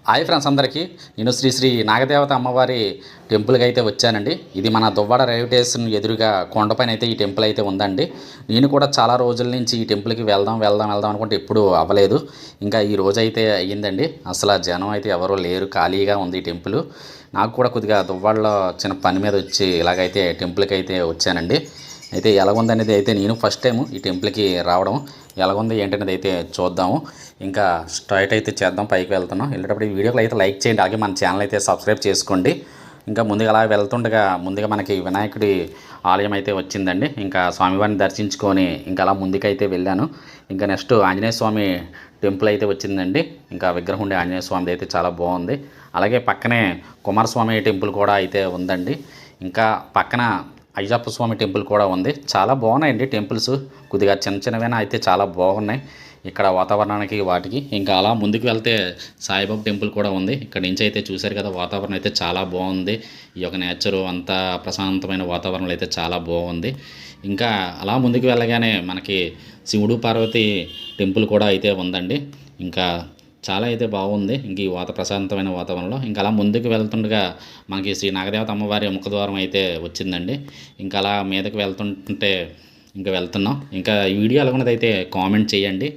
Hi friends అందరికీ నేను శ్రీ శ్రీ నాగదేవత అమ్మవారి టెంపుల్కి అయితే వచ్చానండి. ఇది మన దువ్వాడ రైల్వే స్టేషన్ ఎదురుగా కొండపైన అయితే ఈ టెంపుల్ అయితే ఉందండి. నేను కూడా చాలా రోజుల నుంచి ఈ టెంపుల్కి వెళ్దాం అనుకుంటే ఎప్పుడు అవ్వలేదు. ఇంకా ఈ రోజు అయితే అయ్యిందండి. అసలు జనం అయితే ఎవరూ లేరు, ఖాళీగా ఉంది ఈ టెంపుల్. నాకు కూడా కొద్దిగా దువ్వాడలో చిన్న పని మీద వచ్చి ఇలాగైతే టెంపుల్కి అయితే వచ్చానండి. అయితే ఎలాగుందనేది అయితే నేను ఫస్ట్ టైం ఈ టెంపుల్కి రావడం. ఎలాగుంది ఏంటనేది అయితే చూద్దాము. ఇంకా స్టార్ట్ అయితే చేద్దాం. పైకి వెళ్తున్నాం. వెళ్ళేటప్పుడు ఈ వీడియోకి అయితే లైక్ చేయండి, అలాగే మన ఛానల్ అయితే సబ్స్క్రైబ్ చేసుకోండి. ఇంకా ముందుగా అలా వెళ్తుండగా ముందుగా మనకి వినాయకుడి ఆలయం అయితే వచ్చిందండి. ఇంకా స్వామివారిని దర్శించుకొని ఇంకా అలా ముందుకైతే వెళ్ళాను. ఇంకా నెక్స్ట్ ఆంజనేయ స్వామి టెంపుల్ అయితే వచ్చిందండి. ఇంకా విగ్రహం ఉండే ఆంజనేయ స్వామిది అయితే చాలా బాగుంది. అలాగే పక్కనే కుమారస్వామి టెంపుల్ కూడా అయితే ఉందండి. ఇంకా పక్కన అయ్యప్ప స్వామి టెంపుల్ కూడా ఉంది. చాలా బాగున్నాయండి టెంపుల్స్. కొద్దిగా చిన్నవైనా అయితే చాలా బాగున్నాయి ఇక్కడ వాతావరణానికి వాటికి. ఇంకా అలా ముందుకు వెళ్తే సాయిబాబా టెంపుల్ కూడా ఉంది. ఇక్కడ నుంచి అయితే చూశారు కదా, వాతావరణం అయితే చాలా బాగుంది. ఈ యొక్క నేచరు అంతా ప్రశాంతమైన వాతావరణం అయితే చాలా బాగుంది. ఇంకా అలా ముందుకు వెళ్ళగానే మనకి శివుడు పార్వతి టెంపుల్ కూడా అయితే ఉందండి. ఇంకా చాలా అయితే బాగుంది. ఇంక ఈ ప్రశాంతమైన వాతావరణంలో ఇంకా అలా ముందుకు వెళ్తుండగా మనకి శ్రీ నాగదేవత అమ్మవారి ముఖద్వారం అయితే వచ్చిందండి. ఇంకా అలా మీదకి వెళ్తుంటే ఇంకా వెళ్తున్నాం. ఇంకా ఈ వీడియో ఎలాగున్నదైతే కామెంట్ చేయండి.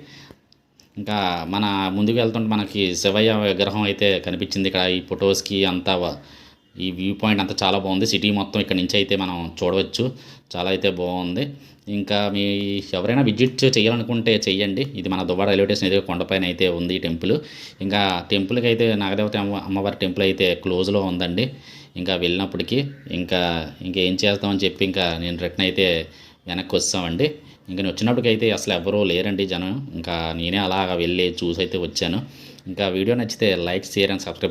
ఇంకా మన ముందుకు వెళ్తుంటే మనకి శివయ్య విగ్రహం అయితే కనిపించింది. ఇక్కడ ఈ ఫొటోస్కి అంతా ఈ వ్యూ పాయింట్ అంతా చాలా బాగుంది. సిటీ మొత్తం ఇక్కడ నుంచి అయితే మనం చూడవచ్చు. చాలా అయితే బాగుంది. ఇంకా మీ ఎవరైనా విజిట్ చేయాలనుకుంటే చెయ్యండి. ఇది మన దువ్వాడ రైల్వే స్టేషన్ ఏదో కొండపైన అయితే ఉంది టెంపుల్. ఇంకా టెంపుల్కి అయితే నాగదేవత అమ్మవారి టెంపుల్ అయితే క్లోజ్లో ఉందండి. ఇంకా వెళ్ళినప్పటికీ ఇంకేం చేస్తామని చెప్పి ఇంకా నేను రిటర్న్ అయితే వెనక్కి వస్తామండి. ఇంకా నేను వచ్చినప్పటికైతే అసలు ఎవరూ లేరండి జనం. ఇంకా నేనే అలాగ వెళ్ళి చూసి అయితే వచ్చాను. ఇంకా వీడియో నచ్చితే లైక్, షేర్ అండ్ సబ్స్క్రైబ్